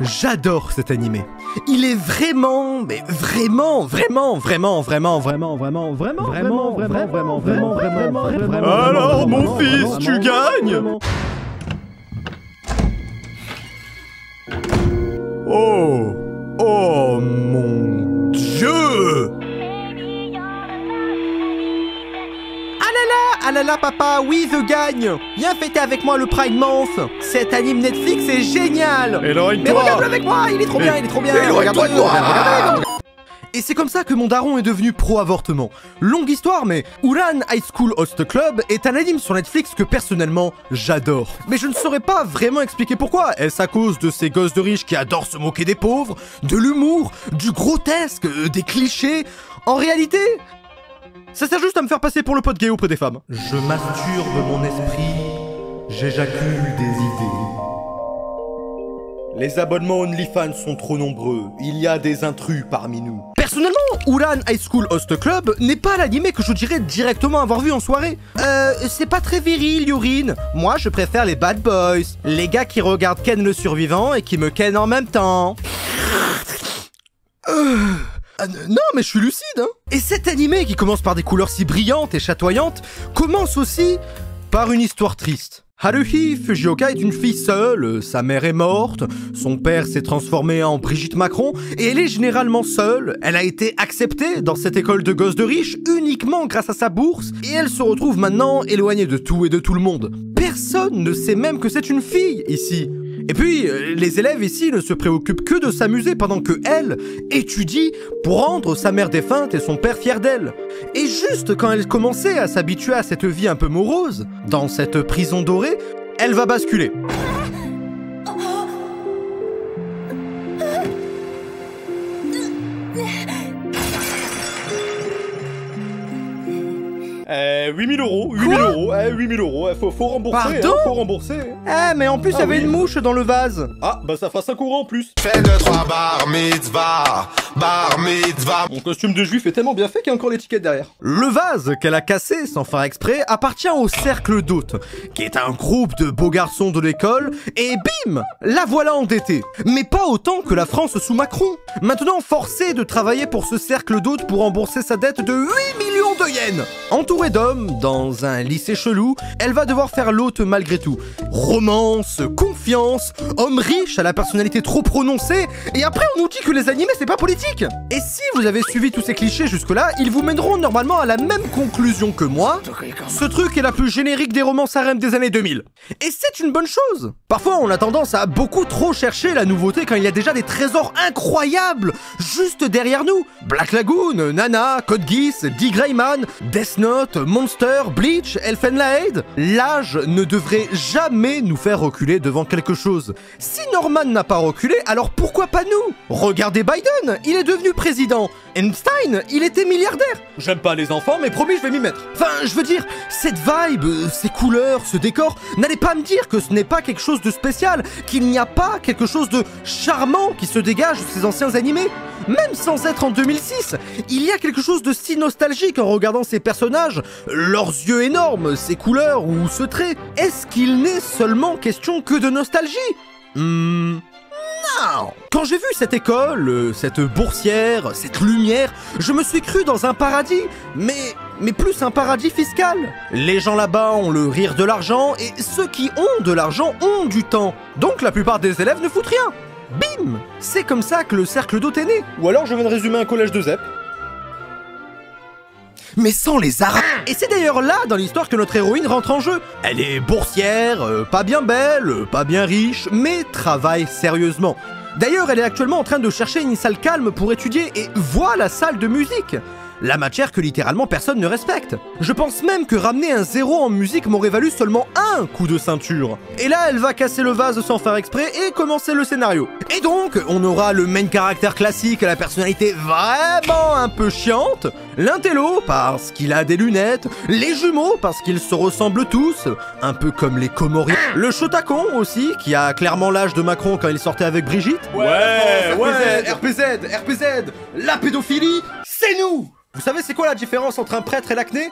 J'adore cet animé. Il est vraiment, mais vraiment. Alors, mon fils, tu gagnes? Oh mon Dieu! Ah là là, papa, oui, je gagne! Viens fêter avec moi le Pride Month! Cet anime Netflix est génial! Mais regarde-le avec moi, il est trop bien! Regarde-le! Et c'est comme ça que mon daron est devenu pro-avortement. Longue histoire, mais Uran High School Host Club est un anime sur Netflix que personnellement, j'adore. Mais je ne saurais pas vraiment expliquer pourquoi. Est-ce à cause de ces gosses de riches qui adorent se moquer des pauvres, de l'humour, du grotesque, des clichés? En réalité, ça sert juste à me faire passer pour le pote gay auprès des femmes. Je masturbe mon esprit, j'éjacule des idées. Les abonnements OnlyFans sont trop nombreux, il y a des intrus parmi nous. Personnellement, Uran High School Host Club n'est pas l'animé que je dirais directement avoir vu en soirée. C'est pas très viril, Yorin. Moi, je préfère les bad boys. Les gars qui regardent Ken le survivant et qui me ken en même temps. Non, mais je suis lucide, hein. Et cet animé qui commence par des couleurs si brillantes et chatoyantes commence aussi par une histoire triste. Haruhi Fujioka est une fille seule, sa mère est morte, son père s'est transformé en Brigitte Macron, et elle est généralement seule. Elle a été acceptée dans cette école de gosses de riches uniquement grâce à sa bourse, et elle se retrouve maintenant éloignée de tout et de tout le monde. Personne ne sait même que c'est une fille ici. Et puis, les élèves ici ne se préoccupent que de s'amuser pendant que elle étudie pour rendre sa mère défunte et son père fier d'elle. Et juste quand elle commençait à s'habituer à cette vie un peu morose, dans cette prison dorée, elle va basculer. €, 8 000 €, faut rembourser. Pardon? Faut rembourser. Mais en plus, il y avait une mouche dans le vase. Ah, bah ça fera 5 € en plus. Fais 2-3 bar mitzvah. Mon costume de juif est tellement bien fait qu'il y a encore l'étiquette derrière. Le vase qu'elle a cassé sans faire exprès appartient au Cercle d'Hôtes, qui est un groupe de beaux garçons de l'école, et bim, la voilà endettée. Mais pas autant que la France sous Macron. Maintenant forcée de travailler pour ce Cercle d'Hôtes pour rembourser sa dette de 8 millions de yens. Entourée d'hommes, dans un lycée chelou, elle va devoir faire l'hôte malgré tout. Romance, confiance, homme riche à la personnalité trop prononcée, et après on nous dit que les animés c'est pas politique. Et si vous avez suivi tous ces clichés jusque-là, ils vous mèneront normalement à la même conclusion que moi. Ce truc est la plus générique des romances harem des années 2000. Et c'est une bonne chose. Parfois, on a tendance à beaucoup trop chercher la nouveauté quand il y a déjà des trésors incroyables juste derrière nous. Black Lagoon, Nana, Code Geass, D. Greyman, Death Note, Monster, Bleach, Elfenlied. L'âge ne devrait jamais nous faire reculer devant quelque chose. Si Norman n'a pas reculé, alors pourquoi pas nous? Regardez Biden, il est devenu président. Einstein, il était milliardaire. J'aime pas les enfants, mais promis, je vais m'y mettre. Enfin, je veux dire, cette vibe, ces couleurs, ce décor, n'allez pas me dire que ce n'est pas quelque chose de spécial, qu'il n'y a pas quelque chose de charmant qui se dégage de ces anciens animés. Même sans être en 2006, il y a quelque chose de si nostalgique en regardant ces personnages, leurs yeux énormes, ces couleurs ou ce trait. Est-ce qu'il n'est seulement question que de nostalgie? Non. Quand j'ai vu cette école, cette boursière, cette lumière, je me suis cru dans un paradis, mais plus un paradis fiscal. Les gens là-bas ont le rire de l'argent, et ceux qui ont de l'argent ont du temps. Donc la plupart des élèves ne foutent rien. Bim! C'est comme ça que le Cercle d'Hôtes est né. Ou alors je viens de résumer un collège de ZEP. Mais sans les arabes. Et c'est d'ailleurs là, dans l'histoire, que notre héroïne rentre en jeu. Elle est boursière, pas bien belle, pas bien riche, mais travaille sérieusement. D'ailleurs, elle est actuellement en train de chercher une salle calme pour étudier, et voit la salle de musique. La matière que littéralement personne ne respecte. Je pense même que ramener un 0 en musique m'aurait valu seulement un coup de ceinture. Et là, elle va casser le vase sans faire exprès et commencer le scénario. Et donc, on aura le main caractère classique à la personnalité vraiment un peu chiante, l'intello parce qu'il a des lunettes, les jumeaux parce qu'ils se ressemblent tous, un peu comme les Comoriens, le chotacon aussi, qui a clairement l'âge de Macron quand il sortait avec Brigitte. Ouais, RPZ, la pédophilie, c'est nous! Vous savez c'est quoi la différence entre un prêtre et l'acné?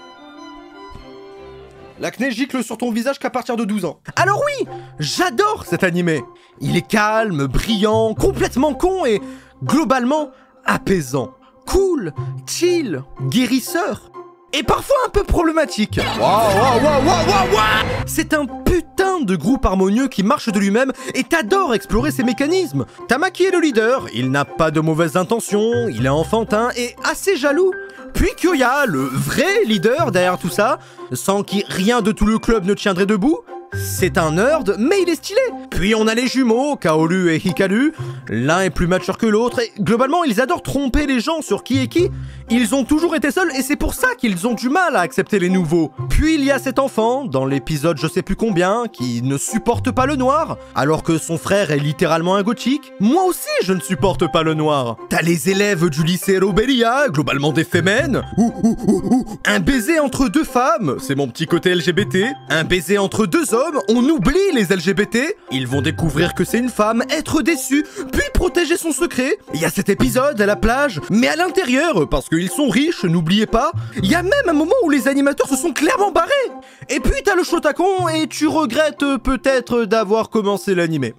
L'acné gicle sur ton visage qu'à partir de 12 ans. Alors oui, j'adore cet animé. Il est calme, brillant, complètement con et globalement apaisant. Cool, chill, guérisseur. Et parfois un peu problématique. C'est un putain de groupe harmonieux qui marche de lui-même et t'adore explorer ses mécanismes. Tamaki est le leader, il n'a pas de mauvaises intentions, il est enfantin et assez jaloux. Puis Kyoya, le vrai leader derrière tout ça, sans qui rien de tout le club ne tiendrait debout. C'est un nerd, mais il est stylé. Puis on a les jumeaux, Kaoru et Hikaru. L'un est plus mature que l'autre et globalement ils adorent tromper les gens sur qui est qui. Ils ont toujours été seuls et c'est pour ça qu'ils ont du mal à accepter les nouveaux. Puis il y a cet enfant, dans l'épisode je sais plus combien, qui ne supporte pas le noir, alors que son frère est littéralement un gothique. Moi aussi je ne supporte pas le noir. T'as les élèves du lycée Robelia, globalement des fémènes. Un baiser entre deux femmes, c'est mon petit côté LGBT. Un baiser entre deux hommes, on oublie les LGBT. Ils vont découvrir que c'est une femme, être déçus, puis protéger son secret. Il y a cet épisode à la plage, mais à l'intérieur, parce qu'ils sont riches, n'oubliez pas. Il y a même un moment où les animateurs se sont clairement barrés. Et puis t'as le Shotakon et tu regrettes peut-être d'avoir commencé l'animé.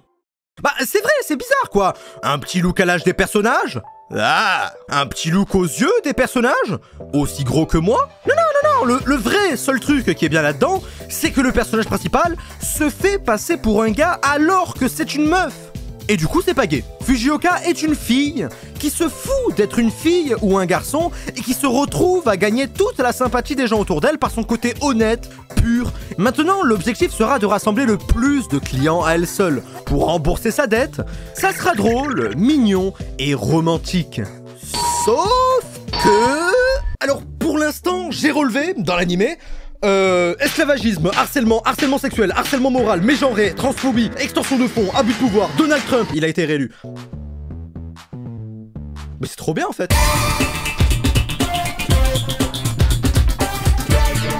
Bah c'est vrai, c'est bizarre quoi. Un petit look à l'âge des personnages. Ah, un petit look aux yeux des personnages. Aussi gros que moi. Non, le vrai seul truc qui est bien là-dedans, c'est que le personnage principal se fait passer pour un gars alors que c'est une meuf. Et du coup, c'est pas gay. Fujioka est une fille qui se fout d'être une fille ou un garçon et qui se retrouve à gagner toute la sympathie des gens autour d'elle par son côté honnête, pur. Maintenant, l'objectif sera de rassembler le plus de clients à elle seule pour rembourser sa dette. Ça sera drôle, mignon et romantique. Sauf que... Alors, pour l'instant, j'ai relevé dans l'animé esclavagisme, harcèlement sexuel, harcèlement moral, mégenré, transphobie, extorsion de fonds, abus de pouvoir, Donald Trump, il a été réélu. Mais c'est trop bien en fait.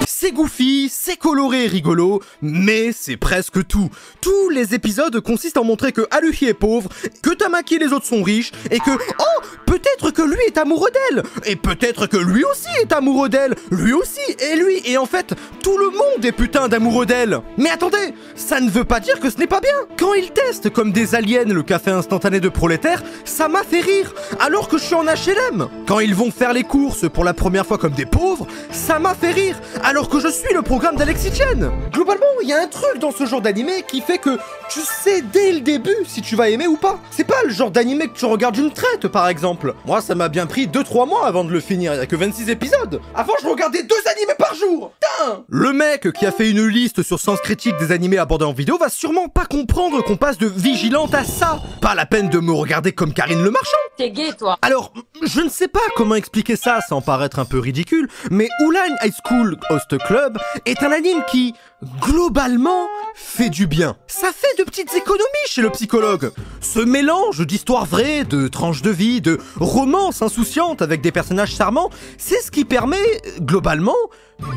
C'est goofy, c'est coloré et rigolo, mais c'est presque tout. Tous les épisodes consistent à montrer que Haruhi est pauvre, que Tamaki et les autres sont riches, et que, oh, peut-être que lui est amoureux d'elle, et peut-être que lui aussi est amoureux d'elle, lui aussi, et lui, et en fait, tout le monde est putain d'amoureux d'elle. Mais attendez, ça ne veut pas dire que ce n'est pas bien. Quand ils testent comme des aliens le café instantané de prolétaires, ça m'a fait rire, alors que je suis en HLM. Quand ils vont faire les courses pour la première fois comme des pauvres, ça m'a fait rire, alors que je suis le programme d'Alexis Chen. Globalement, il y a un truc dans ce genre d'animé qui fait que tu sais dès le début si tu vas aimer ou pas. C'est pas le genre d'animé que tu regardes d'une traite, par exemple. Moi, ça m'a bien pris 2-3 mois avant de le finir, il y a que 26 épisodes. Avant, je regardais 2 animés par jour. Putain. Le mec qui a fait une liste sur Sens Critique des animés abordés en vidéo va sûrement pas comprendre qu'on passe de Vigilante à ça. Pas la peine de me regarder comme Karine Le Marchand. T'es gay, toi. Alors, je ne sais pas comment expliquer ça sans paraître un peu ridicule, mais Uline High School Host Club est un anime qui, globalement, fait du bien. Ça fait de petites économies chez le psychologue. Ce mélange d'histoires vraies, de tranches de vie, de romances insouciantes avec des personnages charmants, c'est ce qui permet, globalement,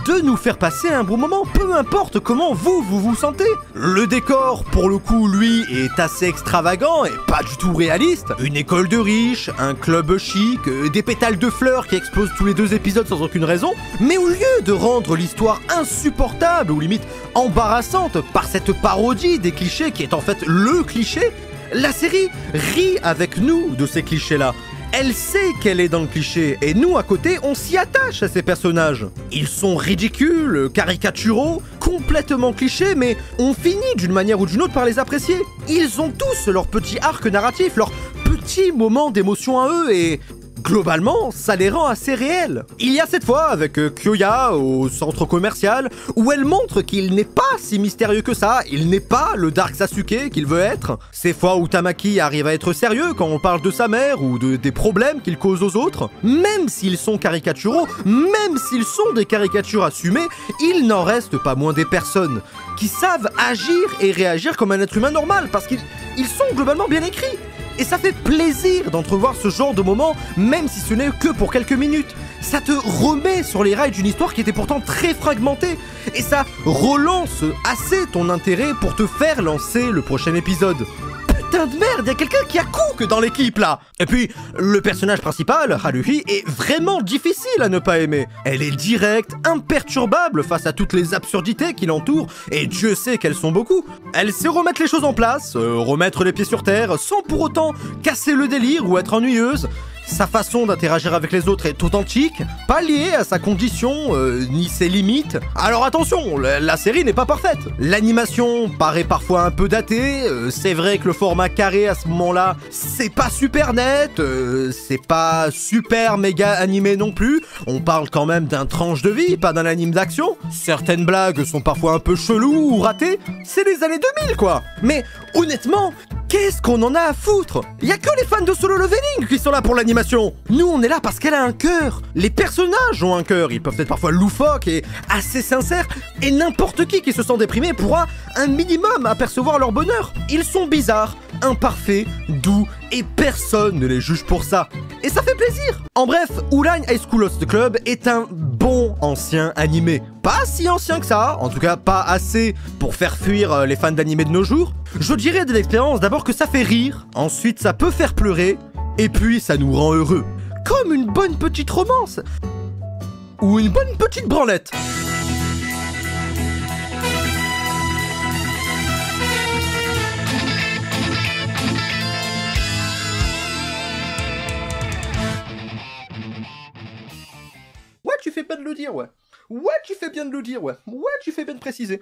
de nous faire passer un bon moment, peu importe comment vous sentez. Le décor, pour le coup, lui, est assez extravagant et pas du tout réaliste. Une école de riches, un club chic, des pétales de fleurs qui explosent tous les 2 épisodes sans aucune raison. Mais au lieu de rendre l'histoire insupportable ou limite embarrassante par cette parodie des clichés qui est en fait le cliché, la série rit avec nous de ces clichés-là. Elle sait qu'elle est dans le cliché, et nous, à côté, on s'y attache à ces personnages. Ils sont ridicules, caricaturaux, complètement clichés, mais on finit d'une manière ou d'une autre par les apprécier. Ils ont tous leur petit arc narratif, leur petit moment d'émotion à eux, et... globalement, ça les rend assez réels. Il y a cette fois avec Kyoya au centre commercial où elle montre qu'il n'est pas si mystérieux que ça, il n'est pas le Dark Sasuke qu'il veut être. Ces fois où Tamaki arrive à être sérieux quand on parle de sa mère ou des problèmes qu'il cause aux autres. Même s'ils sont caricaturaux, même s'ils sont des caricatures assumées, il n'en reste pas moins des personnes qui savent agir et réagir comme un être humain normal parce qu'ils sont globalement bien écrits. Et ça fait plaisir d'entrevoir ce genre de moment, même si ce n'est que pour quelques minutes. Ça te remet sur les rails d'une histoire qui était pourtant très fragmentée. Et ça relance assez ton intérêt pour te faire lancer le prochain épisode. putain de merde, y'a quelqu'un qui a Cook dans l'équipe là. Et puis, le personnage principal, Haruhi, est vraiment difficile à ne pas aimer. Elle est directe, imperturbable face à toutes les absurdités qui l'entourent, et Dieu sait qu'elles sont beaucoup. Elle sait remettre les choses en place, remettre les pieds sur terre, sans pour autant casser le délire ou être ennuyeuse. Sa façon d'interagir avec les autres est authentique, pas liée à sa condition, ni ses limites. Alors attention, la série n'est pas parfaite. L'animation paraît parfois un peu datée, c'est vrai que le format carré à ce moment-là, c'est pas super net, c'est pas super méga animé non plus. On parle quand même d'un tranche de vie, pas d'un anime d'action. Certaines blagues sont parfois un peu cheloues ou ratées. C'est les années 2000 quoi. Mais honnêtement, qu'est-ce qu'on en a à foutre? Y a que les fans de Solo Leveling qui sont là pour l'animation. Nous, on est là parce qu'elle a un cœur. Les personnages ont un cœur. Ils peuvent être parfois loufoques et assez sincères. Et n'importe qui se sent déprimé pourra un minimum apercevoir leur bonheur. Ils sont bizarres, imparfaits, doux et personne ne les juge pour ça. Et ça fait plaisir. En bref, Ouline High School Host Club est un bon ancien animé. Pas si ancien que ça, en tout cas pas assez pour faire fuir les fans d'animé de nos jours. Je dirais de l'expérience d'abord que ça fait rire, ensuite ça peut faire pleurer, et puis ça nous rend heureux. Comme une bonne petite romance. Ou une bonne petite branlette. Ouais, tu fais bien de le dire, ouais. Ouais, tu fais bien de le dire, ouais. Ouais, tu fais bien de préciser.